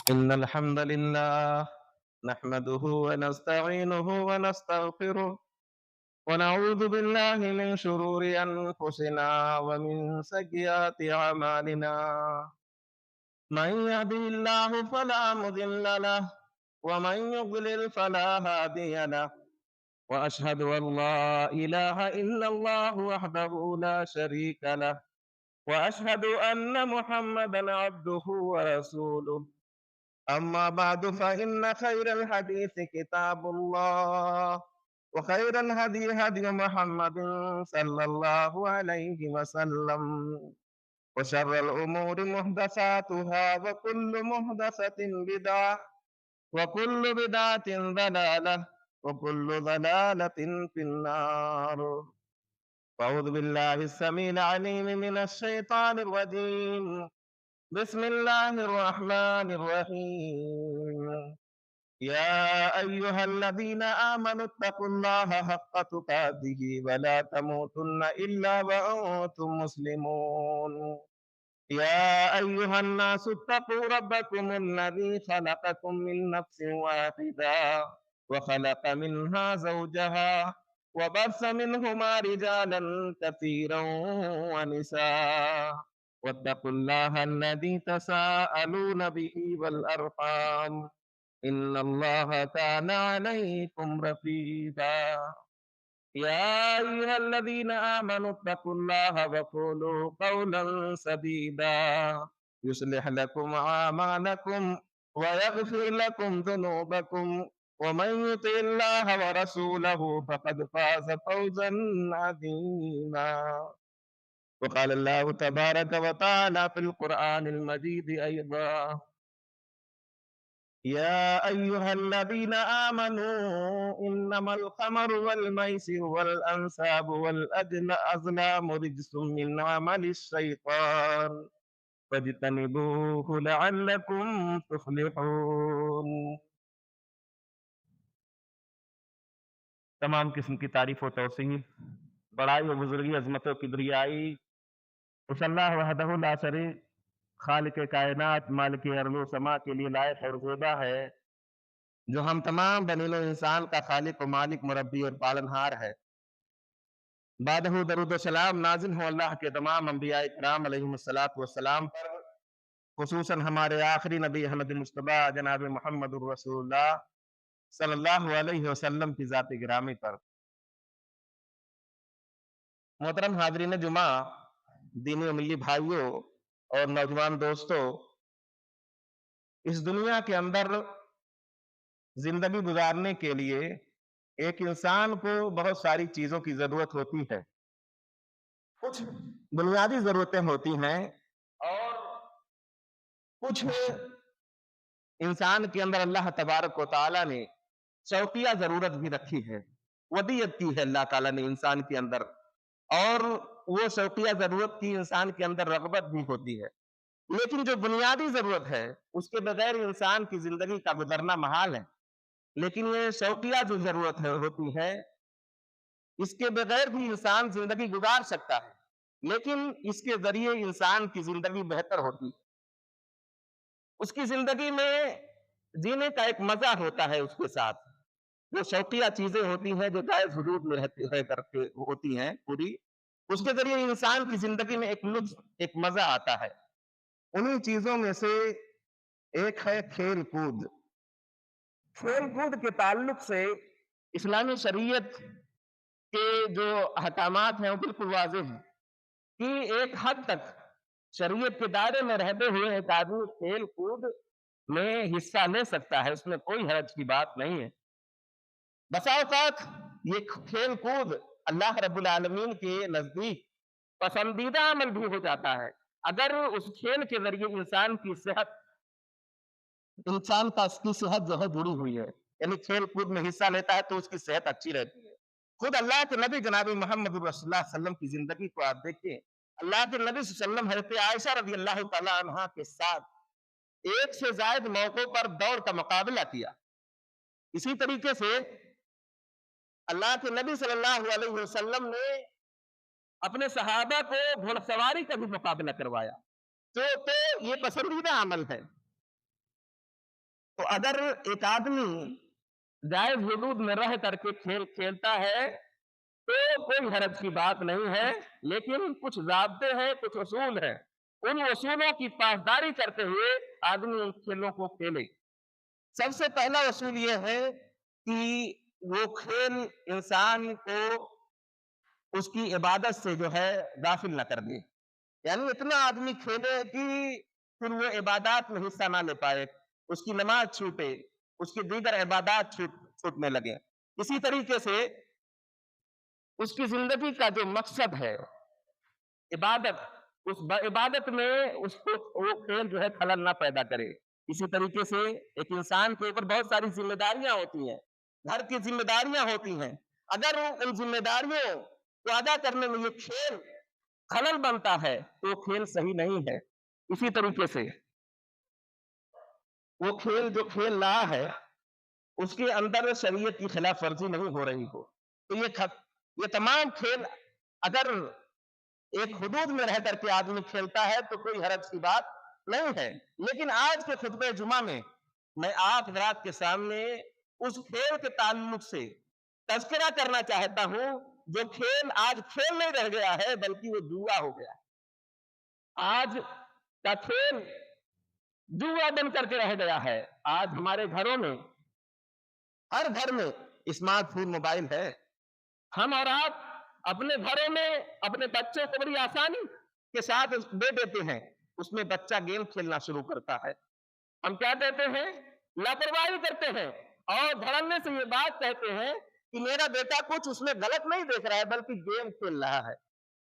إن الحمد لله نحمده ونستعينه ونستغفره ونعوذ بالله من شرور أنفسنا ومن سيئات أعمالنا. من يهده الله فلا مضل له ومن يضلل فلا هادي له. وأشهد أن لا إله إلا الله وحده لا شريك له، وأشهد أن محمدا عبده ورسوله. أما بعد فإن خير الحديث كتاب الله، وخير الهدي هدي محمد صلى الله عليه وسلم، وشر الأمور محدثاتها، وكل محدثة بدعة، وكل بدعة ضلالة، وكل ضلالة في النار. أعوذ بالله السميع العليم من الشيطان الرجيم. بسم الله الرحمن الرحيم. يا أيها الذين آمنوا اتقوا الله حق تقاته ولا تموتن إلا وأنتم مسلمون. يا أيها الناس اتقوا ربكم الذي خلقكم من نفس واحدة وخلق منها زوجها وبث منهما رجالا كثيرا ونساء. واتقوا الله الذي تساءلون به والأرحام، إن الله كان عليكم رقيبا. يا أيها الذين آمنوا اتقوا الله وقولوا قولا سديدا يصلح لكم أعمالكم ويغفر لكم ذنوبكم، ومن يطع الله ورسوله فقد فاز فوزا عظيما. وقال الله تبارك وتعالى في القرآن المجيد أيضا: يا أيها الذين آمنوا إنما الخمر والميسر والأنساب والأزلام رجس من عمل الشيطان فاجتنبوه لعلكم تفلحون. تمام قسم کی تعریف و توصیف، بڑائی و بزرگی، عظمت و کبریائی اس اللہ وحدہ لا شریک، خالق کائنات، مالک ارض و سما کے لیے لائق اور زیبا ہے، جو ہم تمام بنی نوع انسان کا خالق و مالک، مربی اور پالنہار ہے۔ بعدہ درود و سلام نازل ہو اللہ کے تمام انبیاء کرام علیہم السلام پر، خصوصاً ہمارے آخری نبی احمد مصطفیٰ جناب محمد الرسول اللہ صلی اللہ علیہ وسلم کی ذات گرامی پر۔ محترم حاضرین جمعہ، دینی و ملی بھائیوں اور نوجوان دوستوں، اس دنیا کے اندر زندگی گزارنے کے لیے ایک انسان کو بہت ساری چیزوں کی ضرورت ہوتی ہے۔ کچھ بنیادی ضرورتیں ہوتی ہیں اور کچھ انسان کے اندر اللہ تبارک و تعالیٰ نے شوقیہ ضرورت بھی رکھی ہے، ودیت کی ہے اللہ تعالیٰ نے انسان کے اندر، اور وہ شوقیہ ضرورت کی انسان کے اندر رغبت بھی ہوتی ہے۔ لیکن جو بنیادی ضرورت ہے اس کے بغیر انسان کی زندگی کا گزرنا محال ہے۔ لیکن یہ شوقیہ جو ضرورت ہوتی ہے اس کے بغیر بھی انسان زندگی گزار سکتا ہے، لیکن اس کے ذریعے انسان کی زندگی بہتر ہوتی ہے۔ اس کی زندگی میں جینے کا ایک مزہ ہوتا ہے، اس کے ساتھ جو شوقیہ چیزیں ہوتی ہیں جو جائز حدود میں ہوتی ہیں پوری، اس کے ذریعے انسان کی زندگی میں ایک لطف، ایک مزہ آتا ہے۔ انہی چیزوں میں سے ایک ہے کھیل کود۔ کھیل کود کے تعلق سے اسلامی شریعت کے جو احکامات ہیں وہ بالکل واضح ہیں کہ ایک حد تک شریعت کے دائرے میں رہتے ہوئے ایک آدمی کھیل کود میں حصہ لے سکتا ہے، اس میں کوئی حرج کی بات نہیں ہے۔ بسا اوقات یہ کھیل کود اللہ رب العالمین کے نزدیک پسندیدہ عمل بھی ہو جاتا ہے اگر اس کھیل کے ذریعے انسان کی صحت جو ہے جڑی ہوئی ہے، یعنی کھیل کود میں حصہ لیتا ہے تو اس کی صحت اچھی رہتی ہے۔ خود اللہ کے نبی جناب محمد رسول اللہ صلی اللہ علیہ وسلم کی زندگی کو آپ دیکھیں، اللہ کے نبی صلی اللہ علیہ وسلم حضرت عائشہ رضی اللہ تعالیٰ عنہا کے ساتھ ایک سے زائد موقعوں پر دوڑ کا مقابلہ کیا۔ اسی طریقے سے اللہ کے نبی صلی اللہ علیہ وسلم نے اپنے صحابہ کو گھوڑ سواری کا بھی مقابلہ کروایا، تو یہ پسندیدہ عمل ہے۔ अगर एक आदमी जायज हुदूद में रह करके खेल खेलता है तो कोई हरज की बात नहीं है, लेकिन कुछ ज़ाब्ते हैं, कुछ उसूल हैं, उन उसूलों की पासदारी करते हुए आदमी उन खेलों को खेले। सबसे पहला उसूल ये है कि वो खेल इंसान को उसकी इबादत से जो है गाफिल ना कर दे। यानी इतना आदमी खेले कि फिर वो इबादत में हिस्सा ना ले पाए, उसकी नमाज छूटे, उसकी दीगर इबादत छूटने लगे। इसी तरीके से उसकी जिंदगी का जो मकसद है इबादत, उस इबादत में उसको वो खेल जो है खलल ना पैदा करे। इसी तरीके से एक इंसान के ऊपर बहुत सारी जिम्मेदारियां होती हैं, घर की जिम्मेदारियां होती हैं। अगर उन जिम्मेदारियों को अदा करने में ये खेल खलल बनता है तो खेल सही नहीं है। इसी तरीके से वो खेल जो खेल रहा है उसके अंदर शरीयत की खिलाफ वर्जी नहीं हो रही हो, तो ये तमाम खेल अगर एक हुदूद में रह करके आदमी खेलता है तो कोई हरज की बात नहीं है। लेकिन आज के खुतबे जुमा में मैं आप हज़रात के सामने उस खेल के ताल्लुक से तज़किरा करना चाहता हूं जो खेल आज खेल नहीं रह गया है बल्कि वो जुआ हो गया। आज का खेल जुआ बन करके रह गया है। आज हमारे घरों में, हर घर में स्मार्टफोन मोबाइल है। हम और आप अपने घरों में अपने बच्चों को बड़ी आसानी के साथ दे देते हैं, उसमें बच्चा गेम खेलना शुरू करता है। हम क्या कहते हैं, लापरवाही करते हैं और धड़ल्ले से ये बात कहते हैं कि मेरा बेटा कुछ उसमें गलत नहीं देख रहा है बल्कि गेम खेल रहा है,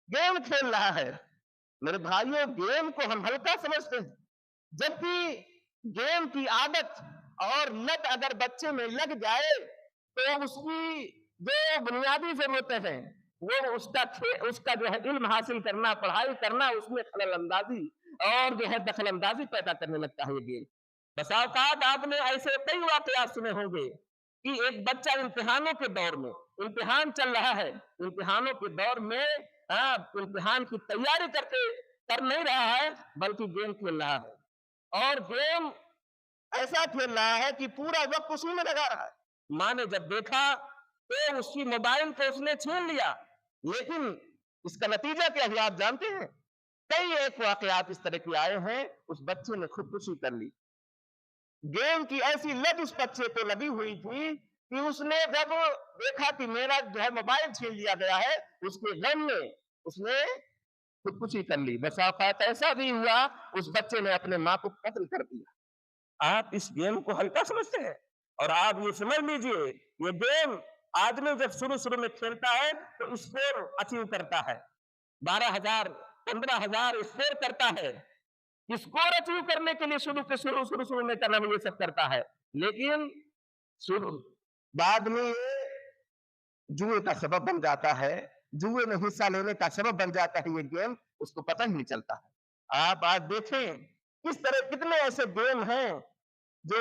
गेम खेल रहा है। मेरे भाइयों, गेम को हम हल्का समझते हैं, जबकि गेम की आदत और लत अगर बच्चे में लग जाए तो उसकी जो बुनियादी जरूरतें हैं वो उसका जो है इल्म हासिल करना, पढ़ाई करना, उसमें खलल अंदाजी और जो है दखल अंदाजी पैदा करने लगता है ये गेम। बसा औकात आपने ऐसे कई वाकयात सुने होंगे कि एक बच्चा इम्तिहानों के दौर में, इम्तिहान चल रहा है, इम्तिहानों के दौर में इम्तिहान की तैयारी कर नहीं रहा है बल्कि गेम खेल रहा है, और गेम ऐसा खेल रहा है कि पूरा वक्त उसी में लगा रहा है। माँ ने जब देखा तो उसकी मोबाइल को उसने छीन लिया, लेकिन इसका नतीजा क्या हुआ आप जानते हैं? कई एक वाकयात इस तरह के आए हैं, उस बच्चे ने खुदकुशी कर ली। गेम की ऐसी लत उस बच्चे को लगी हुई थी कि उसने जब देखा कि मेरा जो है मोबाइल छीन लिया गया है, उसके गम में उसने खुदकुशी कर ली। बस औकात ऐसा भी हुआ, उस बच्चे ने अपने माँ को कत्ल कर दिया। आप इस गेम को हल्का समझते हैं, और आप ये समझ लीजिए ये गेम आदमी जब शुरू में खेलता है तो स्कोर अचीव करता है, 12,000 15,000 स्कोर करता है। स्कोर अचीव करने के लिए शुरू में करना ये सब करता है, लेकिन बाद में जुए का सबब बन जाता है, जुए में हिस्सा लेने का सबब बन जाता है ये गेम, उसको पता ही नहीं चलता है। आप आज देखें किस तरह कितने ऐसे गेम हैं जो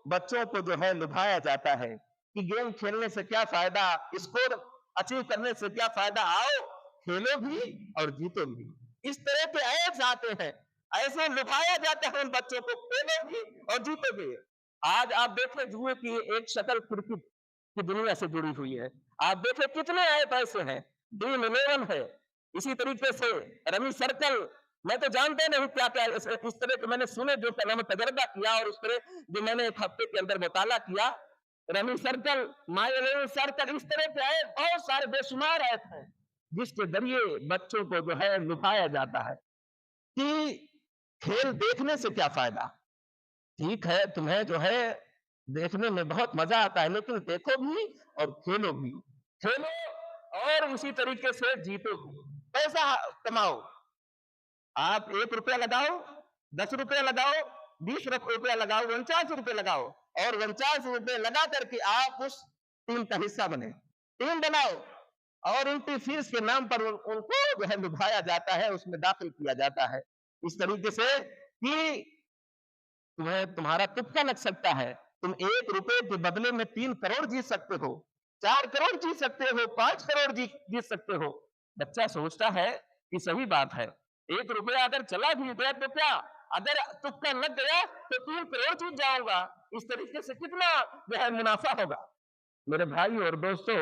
बच्चों को जो है लुभाया जाता है कि गेम खेलने से क्या फायदा, स्कोर अचीव करने से क्या फायदा, आओ खेलो भी और जीतो भी। इस तरह के एड्स आते हैं, ऐसे लुभाया जाता है उन बच्चों को, खेलो भी और जीतो भी। आज आप देखें जुए की एक शक्ल क्रिकेट की दुनिया से जुड़ी हुई है। आप देखें कितने ऐप ऐसे हैं, ड्रीम 11 है, इसी तरीके से रमी सर्कल, मैं तो जानते नहीं क्या क्या इस तरह के मैंने सुने, जो मैंने तजर्बा किया और उस तरह जो मैंने एक हफ्ते के अंदर मुताला किया, रमी सर्कल, माई 11 सर्कल, इस तरह के ऐप बहुत सारे बेशुमार ऐप हैं जिसके जरिए बच्चों को जो है लुभाया जाता है कि खेल देखने से क्या फायदा। ठीक है, तुम्हें जो है देखने में बहुत मजा आता है, लेकिन देखो भी और खेलो भी, खेलो और उसी तरीके से जीतो भी, पैसा कमाओ। आप 1 रुपया लगाओ, 10 रुपया लगाओ, 20 रुपया लगाओ, 49 रुपये लगाओ, और 49 रुपये लगा करके आप उस टीम का हिस्सा बने, टीम बनाओ, और उनकी फीस के नाम पर उनको जो है लुभाया जाता है, उसमें दाखिल किया जाता है इस तरीके से कि तुम्हें तुम्हारा तुक्का लग सकता है, तुम 1 रुपये के बदले में 3 करोड़ जीत सकते हो, 4 करोड़ जीत सकते हो, 5 करोड़ जीत सकते हो। बच्चा सोचता है कि सही बात है, 1 रुपया अगर चला भी गया तो क्या, अगर तुक्का लग गया तो 3 करोड़ जीत जाऊंगा। इस तरीके से कितना जो है मुनाफा होगा। मेरे भाई और दोस्तों,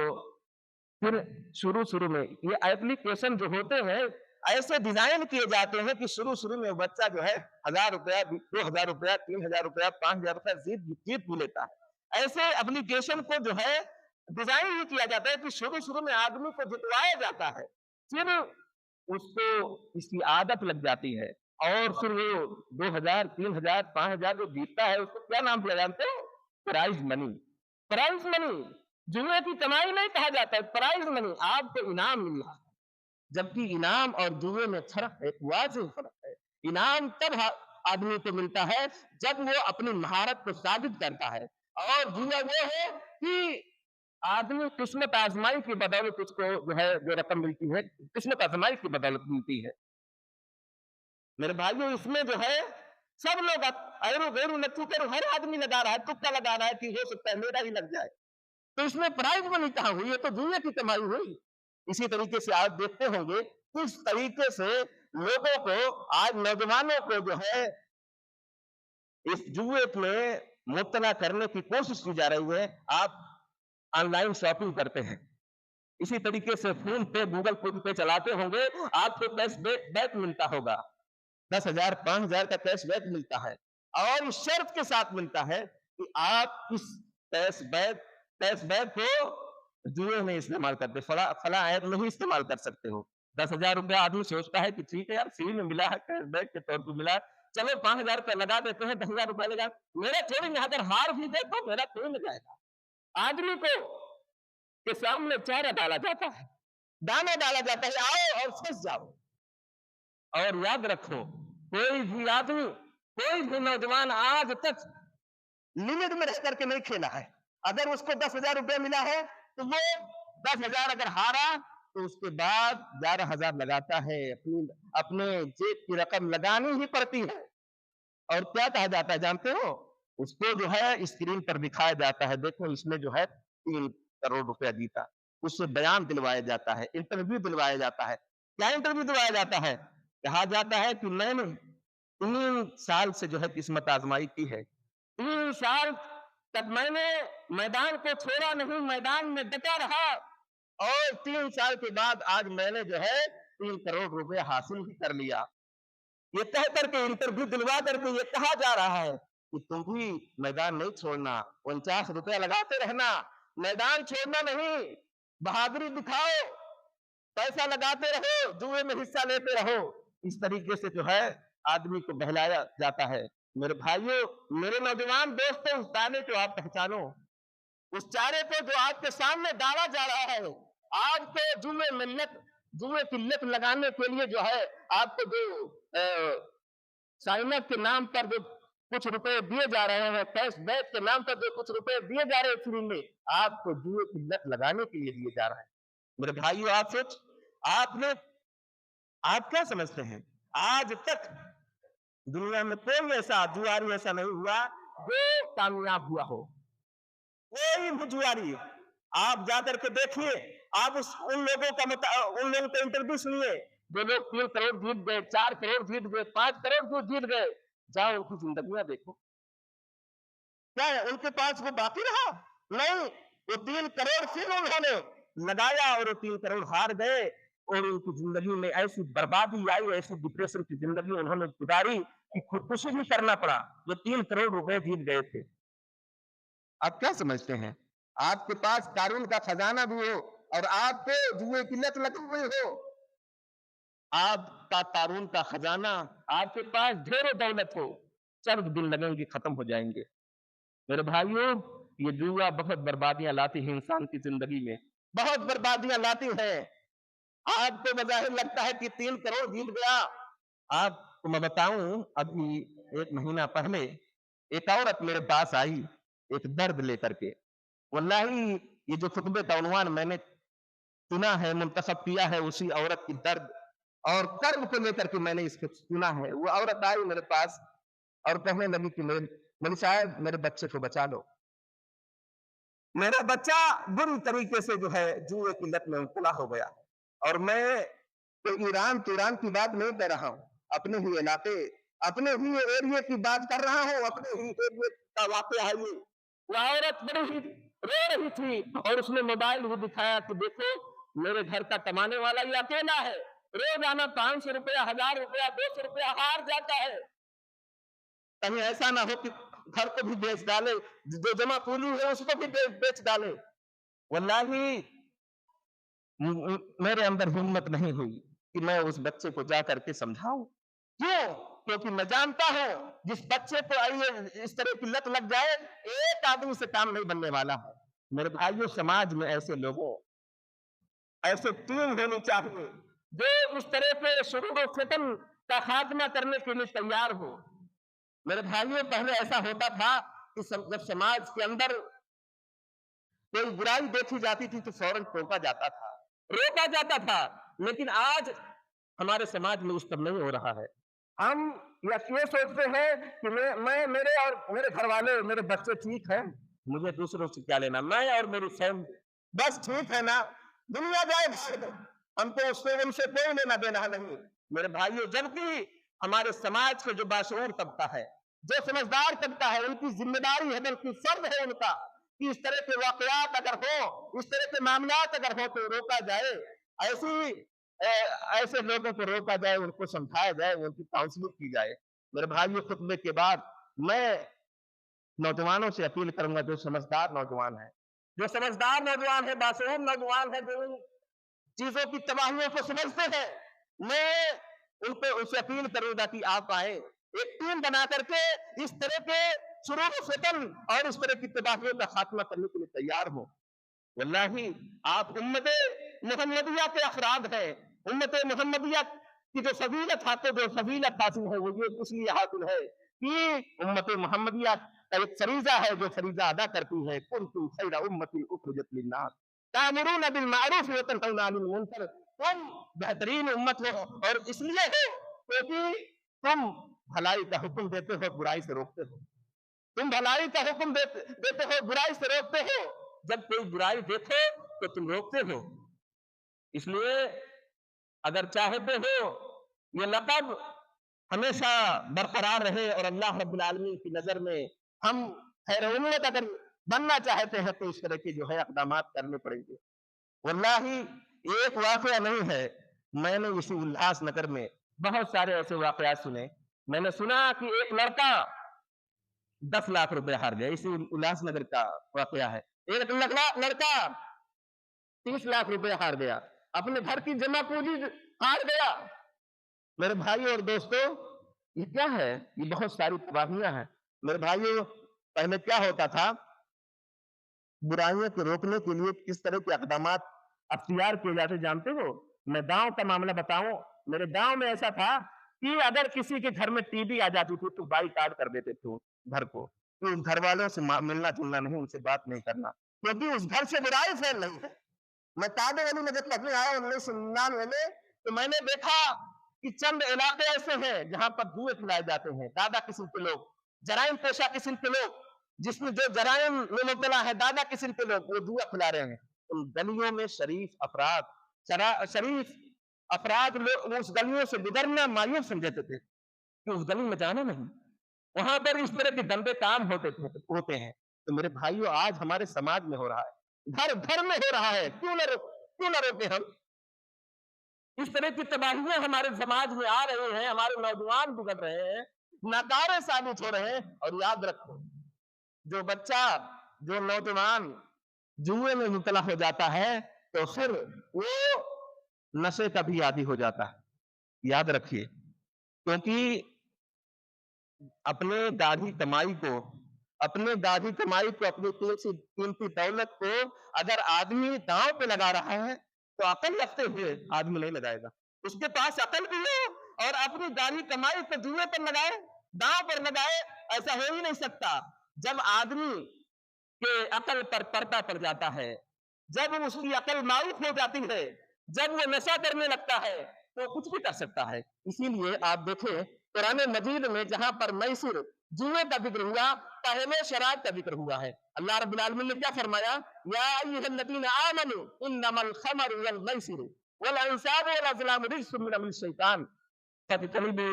फिर शुरू में ये एप्लीकेशन जो होते हैं ऐसे डिजाइन किए जाते हैं कि शुरू में बच्चा जो है 1000 रुपया, 2000 रुपया, 3000 रुपया, 5000 रुपया जीत जीत भी लेता है। ऐसे एप्लीकेशन को जो है डिजाइन ये किया जाता है कि शुरू में आदमी को जितवाया जाता है, फिर उसको इसकी आदत लग जाती है और फिर वो 2000, 3000, 5000 जो जीतता है उसको क्या नाम दिया जानते हैं? Prize money. प्राइज मनी जुए की कमाई नहीं कहा जाता है, प्राइज मनी, आपको इनाम मिल रहा है। जबकि इनाम और जुए में फर्क है, वाजिब फर्क है। इनाम तब आदमी को मिलता है जब वो अपनी महारत को साबित करता है, और जुआ वो है कि आदमी किस्मत आजमाई की बदौलत उसको जो है जो रकम मिलती है, किस्मत आजमाई की बदौलत मिलती है। मेरे भाइयों, इसमें जो है सब लोग अरू गैरू नक्की करो, हर आदमी लगा रहा है, तुक्का लगा रहा है कि हो सकता है मेरा ही लग जाए, तो इसमें प्राइज मनी कहाँ हुई? ये तो जुए की कमाई हुई। इसी तरीके से आप देखते होंगे किस तरीके से लोगों को, आज नौजवानों को जो है इस जुए में मुब्तला करने की कोशिश की जा रही है। आप ऑनलाइन शॉपिंग करते हैं, इसी तरीके से फोन पे, गूगल पे चलाते होंगे, आपको कैशबैक मिलता होगा, 10,000, 5,000 का कैशबैक मिलता है, और इस शर्त के साथ मिलता है कि आप इस कैशबैक को जुए में इस्तेमाल करते, फला ऐप में ही इस्तेमाल कर सकते हो। 10,000 रुपया आदमी सोचता है कि ठीक है यार, फ्री में मिला है, कैशबैक के तौर पर मिला है, चलो 5,000 रुपया लगा देते हैं, 10,000 रुपया लगा, मेरा थोड़ी नहीं, अगर हार भी दे तो मेरा थोड़ी नहीं जाएगा। आदमी को के सामने चारा डाला जाता है, दाना डाला जाता है, आओ और फंस जाओ। और याद रखो, कोई भी आदमी, कोई भी नौजवान आज तक लिमिट में रह करके नहीं खेला है। अगर उसको 10,000 रुपया मिला है तो वो 10,000 अगर हारा तो उसके बाद 11,000 लगाता है, अपने जेब की रकम लगानी ही पड़ती है। और क्या कहा जाता है जानते हो? उसको जो है स्क्रीन पर दिखाया जाता है, देखो इसने जो है 3 करोड़ रुपया जीता, उससे बयान दिलवाया जाता है, इंटरव्यू दिलवाया जाता है। क्या इंटरव्यू दिलवाया जाता है? कहा जाता है कि मैंने 3 साल से जो है किस्मत आजमाई की है, 3 साल तक मैंने मैदान को छोड़ा नहीं, मैदान में डटा रहा, और 3 साल के बाद आज मैंने जो है 3 करोड़ रुपया हासिल भी कर लिया। ये कह करके, इंटरव्यू दिलवा करके ये कहा जा रहा है कि तुम भी मैदान नहीं छोड़ना, 49 रुपया लगाते रहना, मैदान छोड़ना नहीं, बहादुरी दिखाओ, पैसा लगाते रहो, जुए में हिस्सा लेते रहो। इस तरीके से जो है आदमी को बहलाया जाता है। मेरे भाइयों, मेरे नौजवान दोस्तों, उस दाने को आप पहचानो, उस चारे को जो आपके सामने डाला जा रहा है, आपको जुए की लत लगाने के लिए जो है आपको जो साइनअप के नाम पर जो कुछ रुपए दिए जा रहे हैं, कैशबैक के नाम पर जो कुछ रुपए दिए जा रहे हैं फ्री में, आपको जुए की लत लगाने के लिए दिए जा रहा है। मेरे भाइयों, आप क्या समझते हैं? आज तक दुनिया में कोई ऐसा जुआरी ऐसा नहीं हुआ जो कामयाब हुआ हो, कोई भी जुआरी। आप जाकर के देखिए, आप उन लोगों का इंटरव्यू सुनिए जो लोग 3 करोड़ जीत गए, 4 करोड़ जीत गए, 5 करोड़ जीत गए, जाओ उनकी जिंदगियां देखो, क्या है उनके पास वो बाकी रहा? नहीं, वो 3 करोड़ फिर उन्होंने लगाया और वो 3 करोड़ हार गए, और उनकी जिंदगी में ऐसी बर्बादी आई, ऐसी डिप्रेशन की जिंदगी उन्होंने गुजारी कि खुदकुशी भी करना पड़ा, जो 3 करोड़ रुपए जीत गए थे। आप क्या समझते हैं? आपके पास कारून का खजाना भी हो और आपको जुए की लत लगी हुई हो, आपका कारून का खजाना, आपके पास ढेरों दौलत हो, चंद दिन लगेंगे, खत्म हो जाएंगे। मेरे भाइयों, ये जुआ बहुत बर्बादियां लाती है इंसान की जिंदगी में, बहुत बर्बादियां लाती है। आपको बज़ाहिर लगता है कि 3 करोड़ जीत गया। आपको मैं बताऊं, अभी 1 महीना पहले एक औरत मेरे पास आई, एक दर्द लेकर के। वल्लाही ये जो खुतबे का उन्वान मैंने सुना है, मुंतखब किया है, उसी औरत की दर्द और कर्ब को लेकर के मैंने इसको सुना है। वो औरत आई मेरे पास और कहने लगी कि मेरे साहब, मेरे बच्चे को बचा लो, मेरा बच्चा बुरी तरीके से जो है जुए की लत में मुब्तला हो गया। और मैं तो ईरान की बात नहीं कर रहा हूँ, अपने ही इलाके, اپنے ہی ایریے کی بات کر رہا ہوں، اپنے ہی ایریے کا واقعہ ہے یہ۔ وہ عورت بڑی ہی رو رہی تھی اور اس نے موبائل بھی دکھایا کہ دیکھو میرے گھر کا کمانے والا یہ اکیلا ہے، روزانہ 500 روپیہ 1000 روپیہ 200 روپیہ ہار جاتا ہے، کہیں ایسا نہ ہو کہ گھر کو بھی بیچ ڈالے، جو جمع پولی ہے اس کو بھی بیچ ڈالے۔ واللہ میرے اندر ہمت نہیں ہوئی کہ میں اس بچے کو جا کر کے سمجھاؤں۔ کیوں؟ کیونکہ میں جانتا ہوں جس بچے کو اس طرح کی لت لگ جائے ایک آدمی سے کام نہیں بننے والا ہے۔ میرے بھائیوں، سماج میں ایسے لوگوں، ایسے ٹیم ہونی چاہیے جو اس طرح کے شرور و فتن کا خاتمہ کرنے کے لیے تیار ہو۔ میرے بھائیوں، پہلے ایسا ہوتا تھا کہ جب سماج کے اندر کوئی برائی دیکھی جاتی تھی تو فوراً ٹوکا جاتا تھا، روکا جاتا تھا، لیکن آج ہمارے سماج میں اس طرح نہیں ہو رہا ہے۔ ہم یہ سوچتے ہیں کہ میں میرے اور میرے گھر والے میرے بچے ٹھیک ہیں، مجھے دوسروں سے کیا لینا، میں اور میری فیملی بس ٹھیک ہے نا، دنیا جائے بھاگ دو، ہم کو ان سے کوئی لینا دینا نہیں۔ میرے بھائیوں، جبکہ ہمارے سماج کے جو باشعور طبقہ ہے، جو سمجھدار طبقہ ہے، ان کی ذمہ داری ہے، بلکہ فرض ہے ان کا کہ اس طرح کے واقعات اگر ہوں، اس طرح کے معاملات اگر ہوں تو روکا جائے، ایسے لوگوں کو روکا جائے، ان کو سمجھایا جائے، ان کی کاؤنسلنگ کی جائے۔ میرے بھائیوں، خطبے کے بعد میں نوجوانوں سے اپیل کروں گا، جو سمجھدار نوجوان ہیں، باشعور نوجوان ہیں، جو ان چیزوں کی تباہیوں کو سمجھتے ہیں، میں ان سے اپیل کروں گا کہ آپ آئیں، ایک ٹیم بنا کر کے اس طرح کے شرور و فتن اور اس طرح کی تباہیوں کا خاتمہ کرنے کے لیے تیار ہوں۔ واللہ آپ امت محمدیہ کے افراد ہیں، امت محمدیہ کی جو فضیلت حاصل ہے وہ یہ اس لیے حاصل ہے کہ امت محمدیہ کا ایک فریضہ ہے جو فریضہ ادا کرتی ہے، کنتم خیر امۃ اخرجت للناس تأمرون بالمعروف وتنہون عن المنکر، تم بہترین امت ہو، اور اس لیے ہو کیونکہ تم بھلائی کا حکم دیتے ہو، برائی سے روکتے ہو، تم بھلائی کا حکم دیتے ہو، برائی سے روکتے ہو، جب کوئی برائی دیکھو تو تم روکتے ہو۔ اس لیے اگر چاہتے ہو یہ لقب ہمیشہ برقرار رہے اور اللہ رب العالمین کی نظر میں ہم خیر امت اگر بننا چاہتے ہیں تو اس طرح کے جو ہے اقدامات کرنے پڑیں گے۔ واللہ ایک واقعہ نہیں ہے، میں نے اسی الاس نگر میں بہت سارے ایسے واقعات سنے۔ میں نے سنا کہ ایک لڑکا 10 لاکھ روپے ہار گیا، اسی الاس نگر کا واقعہ ہے۔ ایک لڑکا 30 لاکھ روپے ہار گیا، اپنے گھر کی جمع پوجی ہار گیا۔ میرے بھائیوں اور دوستو، یہ کیا ہے؟ یہ بہت ساری تباہیاں ہیں۔ میرے بھائیوں، پہلے کیا ہوتا تھا؟ برائیوں کو روکنے کے لیے کس طرح کے اقدامات اختیار کیے جاتے جانتے ہو؟ میں گاؤں کا معاملہ بتاؤں، میرے گاؤں میں ایسا تھا کہ اگر کسی کے گھر میں ٹی بی آ جاتی تھی تو بائی کاٹ کر دیتے تھے گھر کو، کہ اس گھر والوں سے ملنا جلنا نہیں، ان سے بات نہیں کرنا، کیونکہ اس گھر سے برائی پھیل رہی ہے۔ میں تابع علی میں جب پڑھنے آیا 1999 میں، تو میں نے دیکھا کہ چند علاقے ایسے ہیں جہاں پر جوئے کھلائے جاتے ہیں، دادا قسم کے لوگ، جرائم پیشہ قسم کے لوگ، جس میں جو جرائم میں مبتلا ہے دادا قسم کے لوگ، وہ جوا کھلا رہے ہیں۔ ان گلیوں میں شریف افراد اس گلیوں سے گزرنا مایوس سمجھتے تھے کہ اس گلی میں جانا نہیں، وہاں پر اس طرح کے گندے کام ہوتے ہیں۔ تو میرے بھائیوں، آج ہمارے سماج میں ہو رہا ہے، گھر گھر میں ہو رہا ہے، کیوں نہ روکے ہم؟ اس طرح کی تباہیاں ہمارے سماج میں آ رہے ہیں، ہمارے نوجوان بگڑ رہے ہیں، ناکارے ثابت ہو رہے ہیں۔ اور یاد رکھو، جو بچہ، جو نوجوان جوئے میں مبتلا ہو جاتا ہے تو پھر وہ نشے کا بھی عادی ہو جاتا ہے، یاد رکھیے، کیونکہ اپنے داڑھی کمائی کو، اپنی قیمتی دولت کو اگر آدمی داؤں پہ لگا رہا ہے تو عقل رکھتے ہوئے آدمی نہیں لگائے گا۔ اس کے پاس عقل بھی ہو اور اپنی داڑھی کمائی کو جوئے پر لگائے، داؤں پر لگائے، ایسا ہو ہی نہیں سکتا۔ جب آدمی کے عقل پر پردہ پڑ جاتا ہے، جب اس کی عقل معروف ہو جاتی ہے، جب وہ نشہ کرنے لگتا ہے تو کچھ بھی کر سکتا ہے۔ اسی لیے آپ دیکھیں قرآن مجید میں جہاں پر میسر، جوئے کا ذکر ہوا، پہلے شراب کا ذکر ہوا ہے۔ اللہ رب العالمین نے کیا فرمایا؟ یا ایھا الذین آمنوا انما الخمر والمیسر والانصاب والازلام رجس من عمل الشیطان۔ फज्तनिबू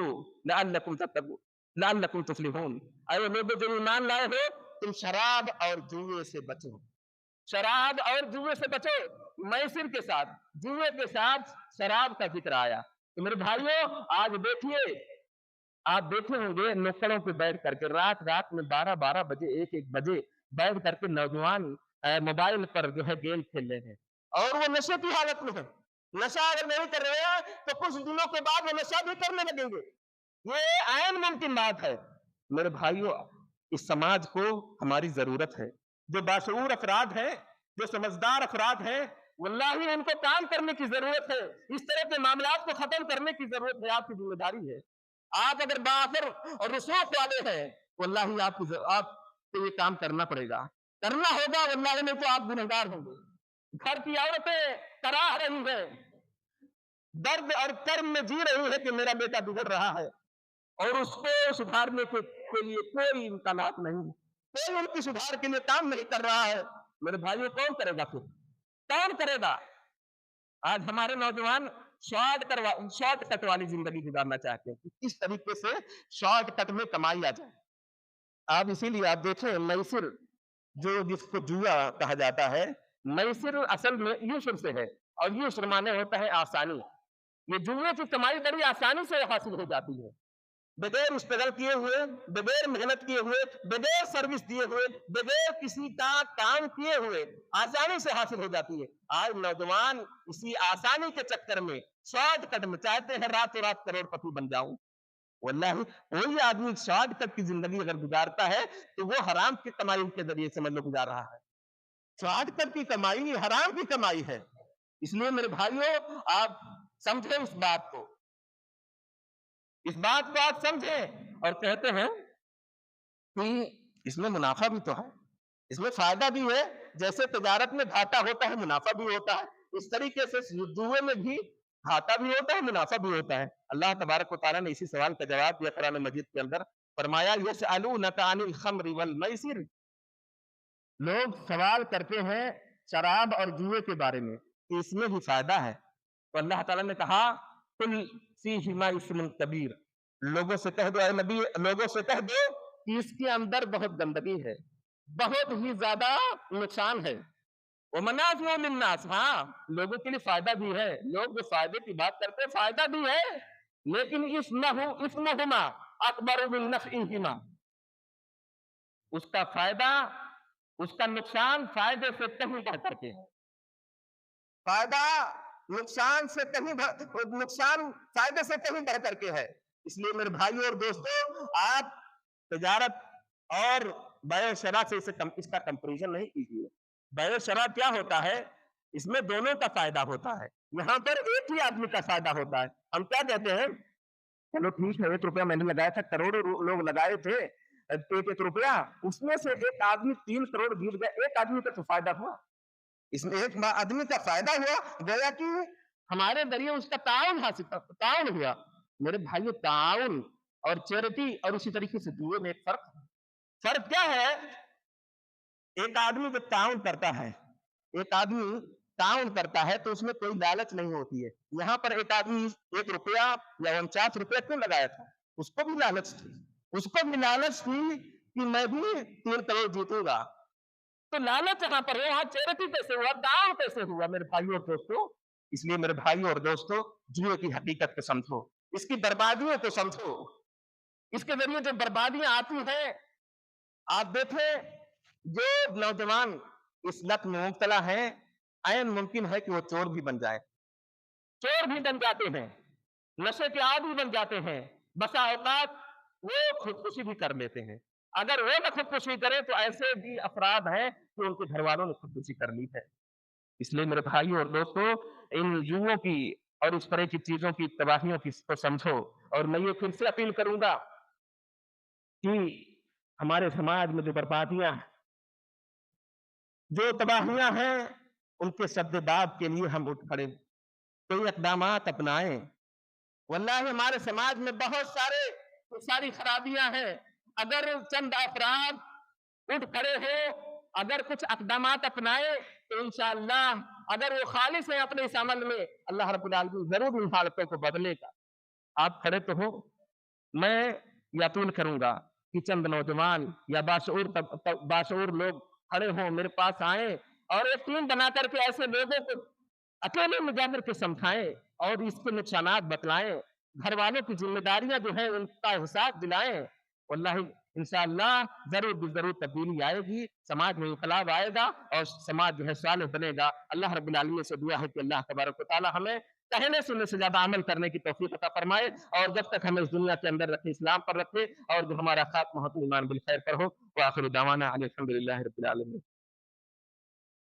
लअल्लकुम तत्तकून लअल्लकुम तुफ्लिहून। अरे लोगों जो ईमान लाए हो, तुम शराब और जुए से बचो, शराब और जुए से बचो। मैसिर के साथ, जुए के साथ शराब का जिक्र आया। तो मेरे भाइयों, आज देखिए, आप देखे होंगे नुक्कड़ों पे बैठ करके रात रात में 12-12 बजे, 1-1 बजे बैठ करके नौजवान मोबाइल पर जो है गेम खेल रहे हैं, और वो नशे की हालत में है। नशा अगर नहीं कर रहे हैं तो कुछ दिनों के बाद वो नशा भी करने लगेंगे। ये आयन मुमकिन बात है। मेरे भाइयों, इस समाज को हमारी जरूरत है। जो बाशऊर अफराद हैं, जो समझदार अफराद हैं, वल्लाही इनको काम करने की जरूरत है। इस तरह के मामलात को खत्म करने की जरूरत है। आपकी जिम्मेदारी है। आप अगर बाफर और रसूख वाले हैं, वल्लाही आपको ये काम करना पड़ेगा, करना होगा, वल्लाही नहीं तो आप गुनहगार होंगे। घर की औरतें कराह रही है, दर्द और कर्म में जी रही है कि मेरा बेटा बिगड़ रहा है, और उसको सुधारने के लिए कोई इम्कानात नहीं, कोई उनकी सुधार के लिए काम नहीं कर रहा है। मेरे भाइयों, कौन करेगा फिर? कौन करेगा? आज हमारे नौजवान शॉर्टकट वाली जिंदगी गुजारना चाहते हैं कि किस तरीके से शॉर्टकट में कमाई आ जाए। आप इसीलिए आप देखें, मैसिर जो जिसको जुआ कहा जाता है, मैसिर असल में यूसर से है, और यूसर माने होता है आसानी। ये जुए की कमाई बड़ी आसानी से हासिल हो जाती है, बगैर स्ट्रगल किए हुए, बगैर मेहनत किए हुए, बगैर सर्विस दिए हुए, बगैर किसी का काम किए हुए आसानी से हासिल हो जाती है। आज नौजवान इसी आसानी के चक्कर में, शॉर्टकट में चाहते हैं रातों रात करोड़पति बन जाऊं। वल्लाही कोई आदमी शॉर्टकट की जिंदगी अगर गुजारता है तो वो हराम की कमाई के जरिए समझ लो गुजार रहा है। शॉर्टकट की कमाई हराम की कमाई है। इसलिए मेरे भाइयों, आप समझे इस बात को, इस बात को आप समझें। और कहते हैं कि इसमें मुनाफा भी तो है, इसमें फायदा भी है। जैसे तजारत में घाटा होता है, मुनाफा भी होता है, इस तरीके से जुए में भी घाटा भी होता है, मुनाफा भी होता है। अल्लाह तबारक व तआला ने इसी सवाल का जवाब दिया कुरान मजीद के अंदर, फरमाया यसअलूनका अनिल खम्रि वल मैसिर। लोग सवाल करते हैं शराब और जुए के बारे में कि इसमें भी फायदा है। तो अल्लाह ताला ने कहा, कुल फीहिमा इस्मुन कबीर, लोगों से कह दो, ऐ नबी, लोगों से कह दो कि इसके अंदर बहुत गंदगी है, बहुत ही ज्यादा नुकसान है। वो मनाफिउ लिन्नास, हाँ लोगों के लिए फायदा भी है। लोग जो फायदे की बात करते हैं, फायदा भी है, लेकिन इस्मुहुमा अकबर मिन नफ़इहिमा, उसका फायदा, उसका नुकसान फायदे से कहीं बढ़ करके है। फायदा नुकसान से कहीं नुकसान फायदे से कहीं बढ़ करके है। इसलिए मेरे भाइयों और दोस्तों, आप तजारत और बैय शरा से इसका कंपैरिजन नहीं कीजिए। बैय शरा क्या होता है? इसमें दोनों का फायदा होता है, यहाँ पर एक ही आदमी का फायदा होता है। हम क्या कहते हैं, चलो ठीक है, 1 रुपया मैंने लगाया था, करोड़ों लोग लगाए थे, 1 रुपया, उसमें से एक आदमी 3 करोड़ जीत गया, एक आदमी का तो फायदा हुआ। इसमें एक आदमी का फायदा हुआ, गया कि हमारे जरिए उसका ताउन हुआ। मेरे भाइयों, ताउन और चैरिटी और उसी तरीके से जुए में एक फर्क क्या है? एक आदमी जब ताउन करता है, एक आदमी ताउन करता है तो उसमें कोई लालच नहीं होती है। यहाँ पर एक आदमी 1 रुपया या 49 रुपया क्यों लगाया था? उसको भी लालच थी, उसको भी लालच थी कि मैं भी 3 करोड़ जीतूंगा। तो लालच यहाँ पर है, वहां चैरिटी कैसे हुआ, दान कैसे हुआ? मेरे भाइयों और दोस्तों, इसलिए मेरे भाइयों और दोस्तों, जुए की हकीकत को समझो, इसकी बर्बादियों को समझो। इसके जरिए जो बर्बादियां आती हैं, आप देखें, जो नौजवान इस लत में मुब्तला हैं, ऐन मुमकिन है कि वो चोर भी बन जाए, चोर भी बन जाते हैं, नशे के आदी बन जाते हैं, बसा औकात वो खुदकुशी भी कर लेते हैं। अगर वो न खुदकुशी करें तो ऐसे भी अफराद हैं कि उनके घर वालों ने खुदकुशी कर ली है। इसलिए मेरे भाइयों और दोस्तों, इन जुओं की और इस तरह की चीजों की तबाहियों की को समझो। और मैं ये फिर से अपील करूंगा कि हमारे समाज में जो बर्बादियां, जो तबाहियां हैं, उनके सद्देदाब के लिए हम उठ खड़े, कोई इक़दामात अपनाएं। वल्लाही हमारे समाज में बहुत सारी खराबियां हैं। अगर चंद अफराद उठ खड़े हो, अगर कुछ इक़दामात अपनाए, तो इंशाअल्लाह अगर वो खालिस है अपने इस अमल में, अल्लाह रब्बुल आलमीन जरूर इन हालतों को बदलेगा। आप खड़े तो हो, मैं ये अपील करूंगा कि चंद नौजवान या बाशऊर लोग खड़े हों, मेरे पास आए और एक टीम बना करके ऐसे लोगों को अकेले में जाकर के समझाएं और इसके नुकसानात बतलाएं, घर वालों की जिम्मेदारियां जो है उनका हिसाब दिलाएं। वल्लाही इंशाअल्लाह जरूर जरूर तब्दीली आएगी, समाज में इंकलाब आएगा और समाज जो है सालिह बनेगा। अल्लाह रब्बुल आलमीन से दुआ है कि अल्लाह तबारक व तआला हमें कहने सुनने से ज्यादा अमल करने की तौफीक अता फरमाए और जब तक हमें इस दुनिया के अंदर रखे इस्लाम पर रखे और जो हमारा खात्मा हो तो ईमान बिल खैर पर हो। व आखिर दावाना अनिल हम्दुलिल्लाहि रब्बिल आलमीन।